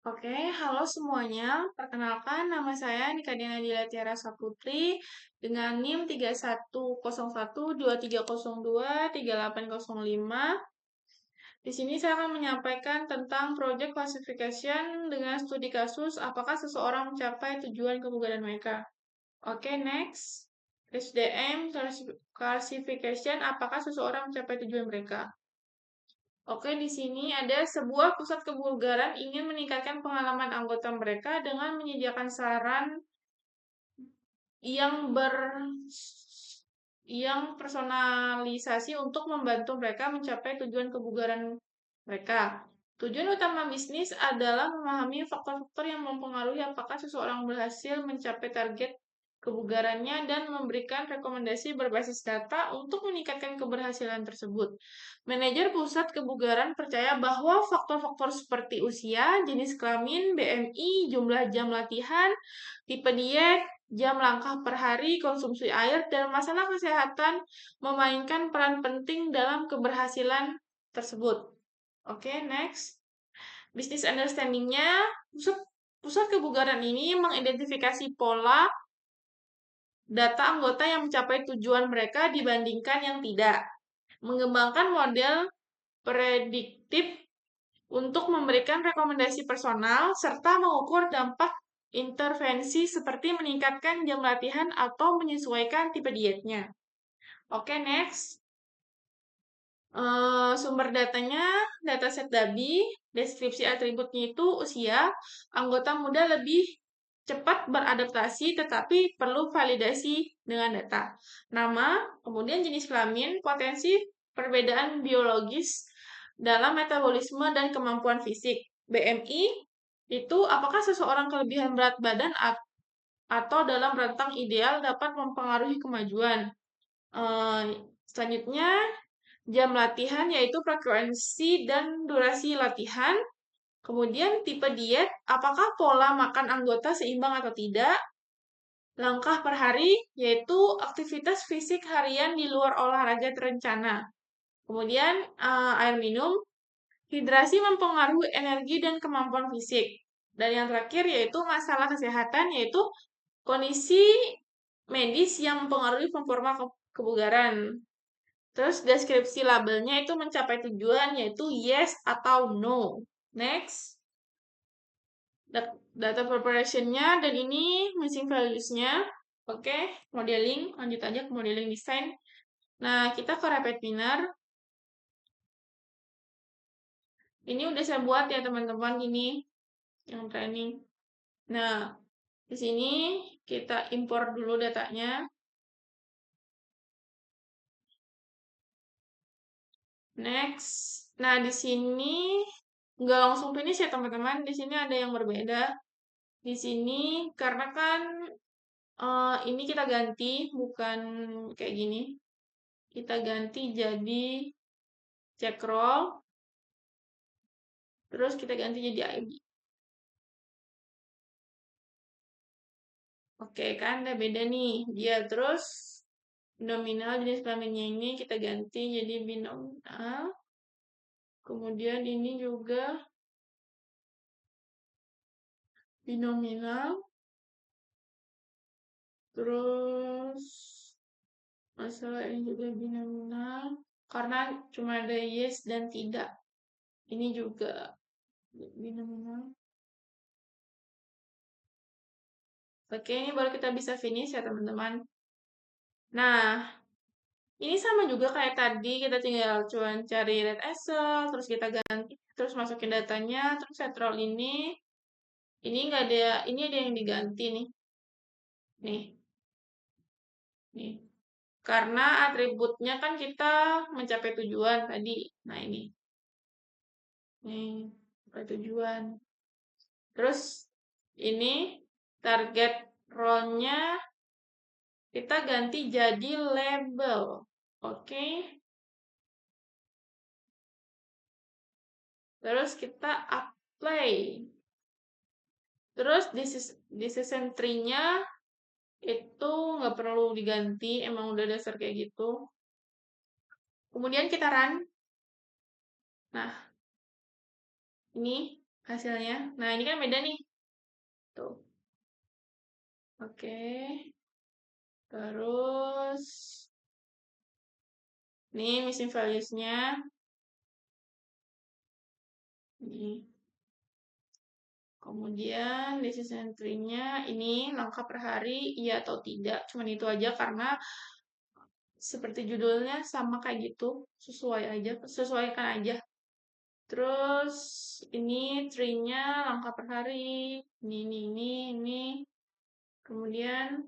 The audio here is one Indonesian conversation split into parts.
Oke, halo semuanya. Perkenalkan, nama saya Nika Diana Dila Tiara Saputri dengan NIM 310123023805. Di sini saya akan menyampaikan tentang project classification dengan studi kasus apakah seseorang mencapai tujuan kebugaran mereka. Oke, next. SDM classification apakah seseorang mencapai tujuan mereka. Oke, di sini ada sebuah pusat kebugaran ingin meningkatkan pengalaman anggota mereka dengan menyediakan saran yang yang personalisasi untuk membantu mereka mencapai tujuan kebugaran mereka. Tujuan utama bisnis adalah memahami faktor-faktor yang mempengaruhi apakah seseorang berhasil mencapai target kebugarannya dan memberikan rekomendasi berbasis data untuk meningkatkan keberhasilan tersebut. Manajer pusat kebugaran percaya bahwa faktor-faktor seperti usia, jenis kelamin, BMI, jumlah jam latihan, tipe diet, jam langkah per hari, konsumsi air, dan masalah kesehatan memainkan peran penting dalam keberhasilan tersebut. Oke, next. Business understanding-nya, pusat kebugaran ini mengidentifikasi pola data anggota yang mencapai tujuan mereka dibandingkan yang tidak. Mengembangkan model prediktif untuk memberikan rekomendasi personal serta mengukur dampak intervensi seperti meningkatkan jam latihan atau menyesuaikan tipe dietnya. Oke, next. Sumber datanya, dataset DABI, deskripsi atributnya itu usia, anggota muda lebih cepat beradaptasi tetapi perlu validasi dengan data. Nama, kemudian jenis kelamin, potensi perbedaan biologis dalam metabolisme dan kemampuan fisik. BMI itu apakah seseorang kelebihan berat badan atau dalam rentang ideal dapat mempengaruhi kemajuan. Selanjutnya, jam latihan yaitu frekuensi dan durasi latihan. Kemudian tipe diet, apakah pola makan anggota seimbang atau tidak? Langkah per hari, yaitu aktivitas fisik harian di luar olahraga terencana. Kemudian air minum, hidrasi mempengaruhi energi dan kemampuan fisik. Dan yang terakhir yaitu masalah kesehatan, yaitu kondisi medis yang mempengaruhi performa kebugaran. Terus deskripsi labelnya itu mencapai tujuan yaitu yes atau no. Next. Data preparation-nya dan ini missing values-nya. Oke, modeling. Lanjut aja ke modeling design. Nah, kita ke rapid winner. Ini udah saya buat ya teman-teman ini yang training. Nah, di sini kita impor dulu datanya. Next. Nah, di sini nggak langsung finish ya teman-teman. Di sini ada yang berbeda. Di sini karena kan ini kita ganti bukan kayak gini. Kita ganti jadi check roll. Terus kita ganti jadi ID. Oke kan udah beda nih. Dia terus nominal jenis kelaminnya ini kita ganti jadi binominal. Kemudian ini juga binominal. Terus masalah ini juga binominal. Karena cuma ada yes dan tidak. Ini juga binominal. Oke, ini baru kita bisa finish ya teman-teman. Nah, ini sama juga kayak tadi, kita tinggal cuman cari red asset, terus kita ganti, terus masukin datanya, terus set roll ini. Ini nggak ada, ini ada yang diganti nih. Nih. Karena atributnya kan kita mencapai tujuan tadi. Nah, ini. Nih, mencapai tujuan. Terus ini target row-nya kita ganti jadi label. Oke. Terus kita apply. Terus decision tree-nya itu nggak perlu diganti, emang udah dasar kayak gitu. Kemudian kita run. Nah, ini hasilnya. Nah, ini kan beda nih. Tuh. Oke. Terus, nih missing values-nya. Nih. Kemudian decision entry-nya ini langkah per hari, iya atau tidak. Cuman itu aja karena seperti judulnya sama kayak gitu. Sesuaikan aja. Terus ini tree-nya langkah per hari. Ini. Kemudian,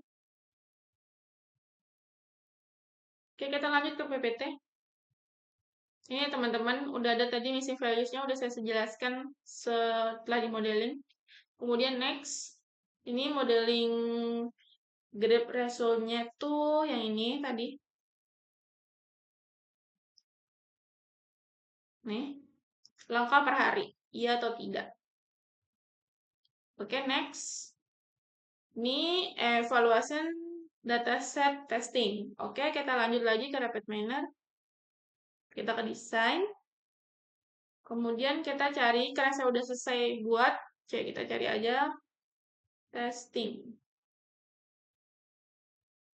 oke kita lanjut ke PPT. Ini teman-teman, udah ada tadi missing values-nya, udah saya jelaskan setelah di modeling. Kemudian next, ini modeling grab result-nya tuh yang ini tadi. Nih, langkah per hari, iya atau tidak. Oke, next. Ini evaluation dataset testing. Oke, kita lanjut lagi ke RapidMiner. Kita ke desain. Kemudian kita cari, karena saya udah selesai buat, kita cari aja testing.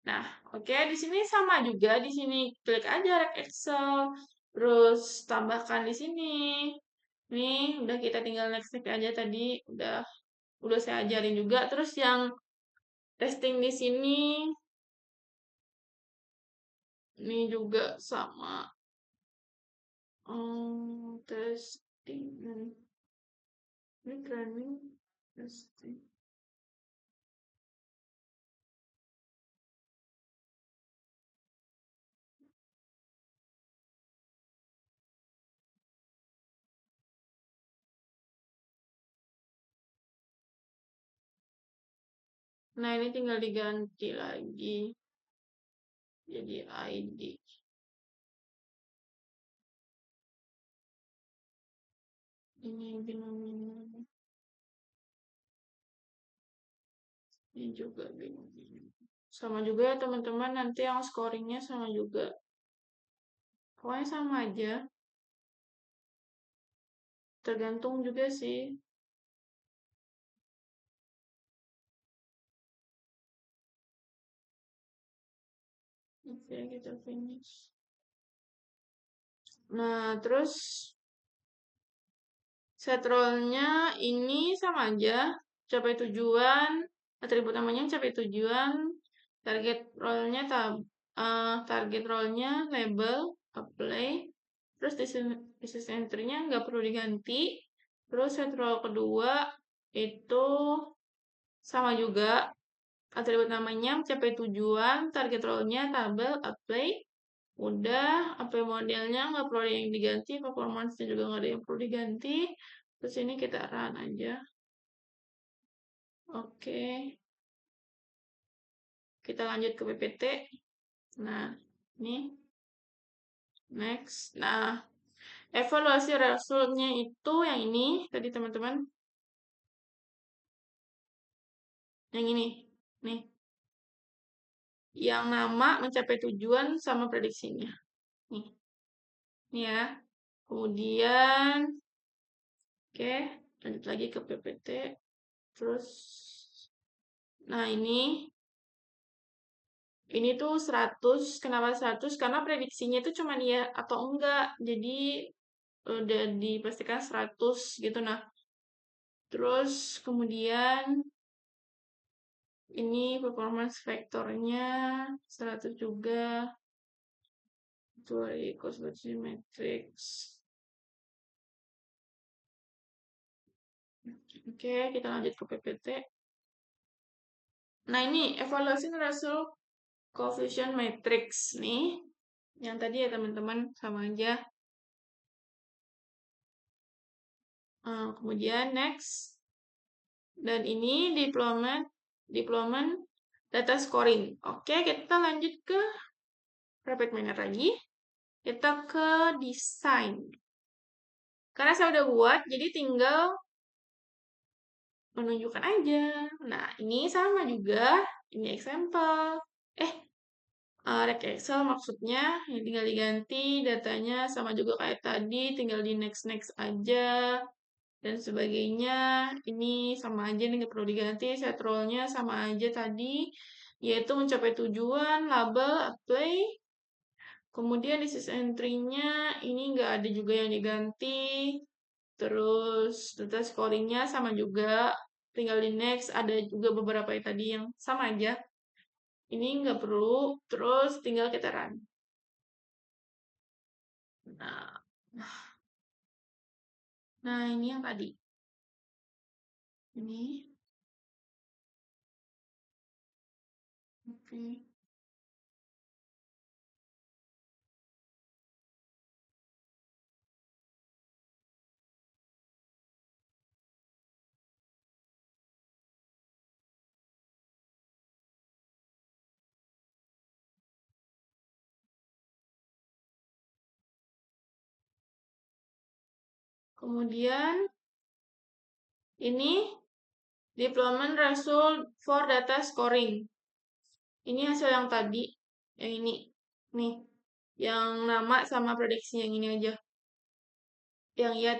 Nah, oke, di sini sama juga. Di sini klik aja Rect Excel, terus tambahkan di sini. Nih, udah kita tinggal next aja tadi, udah saya ajarin juga. Terus yang testing di sini, ini juga sama. Testing, ini training, testing. Nah, ini tinggal diganti lagi jadi ID. Ini binomial. Ini juga binomial. Sama juga ya teman-teman, nanti yang scoringnya sama juga. Pokoknya sama aja. Tergantung juga sih. Oke, kita finish. Nah, terus set role-nya ini sama aja. Capai tujuan, atribut namanya capai tujuan, target role-nya target role-nya label, apply. Terus decision entry-nya nggak perlu diganti. Terus set role kedua itu sama juga. Atribut namanya mencapai tujuan, target role-nya tabel, apply. Udah, apa modelnya nggak perlu yang diganti, performance-nya juga nggak ada yang perlu diganti. Terus ini kita run aja. Oke. Kita lanjut ke PPT. Nah, ini. Next. Nah, evaluasi resultnya itu yang ini tadi teman-teman. Yang ini. Nih. Yang nama mencapai tujuan sama prediksinya. Nih. Ini ya. Kemudian, oke, lanjut lagi ke PPT. Terus, nah ini tuh 100. Kenapa 100? Karena prediksinya itu cuma iya atau enggak. Jadi, udah dipastikan 100 gitu. Nah, terus kemudian ini performance vektornya 100 juga. Itu cost budget matrix. Oke, kita lanjut ke PPT. Nah, ini evaluasi result coefficient matrix nih. Yang tadi ya teman-teman sama aja. Kemudian next. Dan ini deployment data scoring. Oke, kita lanjut ke RapidMiner lagi. Kita ke desain. Karena saya udah buat, jadi tinggal menunjukkan aja. Nah, ini sama juga. Ini example. Rect Excel maksudnya, ya tinggal diganti datanya sama juga kayak tadi, tinggal di next aja. dan sebagainya. Ini sama aja nih, nggak perlu diganti. Set role-nya sama aja tadi, yaitu mencapai tujuan, label, apply. Kemudian di sys entry-nya ini nggak ada juga yang diganti. Terus data scoring-nya sama juga, tinggal di next. Ada juga beberapa yang tadi yang sama aja. Ini nggak perlu, terus tinggal kita run. Nah, nah ini yang tadi. Ini. Oke. Kemudian ini deployment result for data scoring. Ini hasil yang tadi, yang ini. Nih, yang nama sama prediksi yang ini aja. Yang iya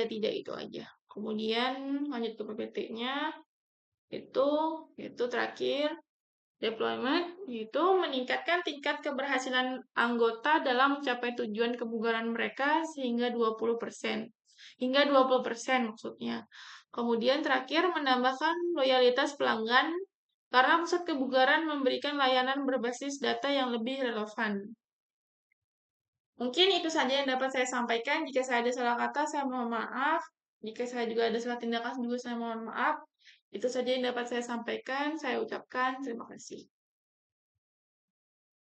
tidak itu aja. Kemudian lanjut ke PPT-nya. Itu terakhir deployment, yaitu meningkatkan tingkat keberhasilan anggota dalam mencapai tujuan kebugaran mereka sehingga 20%. Hingga 20% maksudnya. Kemudian terakhir menambahkan loyalitas pelanggan karena pusat kebugaran memberikan layanan berbasis data yang lebih relevan. Mungkin itu saja yang dapat saya sampaikan. Jika saya ada salah kata, saya mohon maaf. Jika saya juga ada salah tindakan juga saya mohon maaf. Itu saja yang dapat saya sampaikan. Saya ucapkan terima kasih.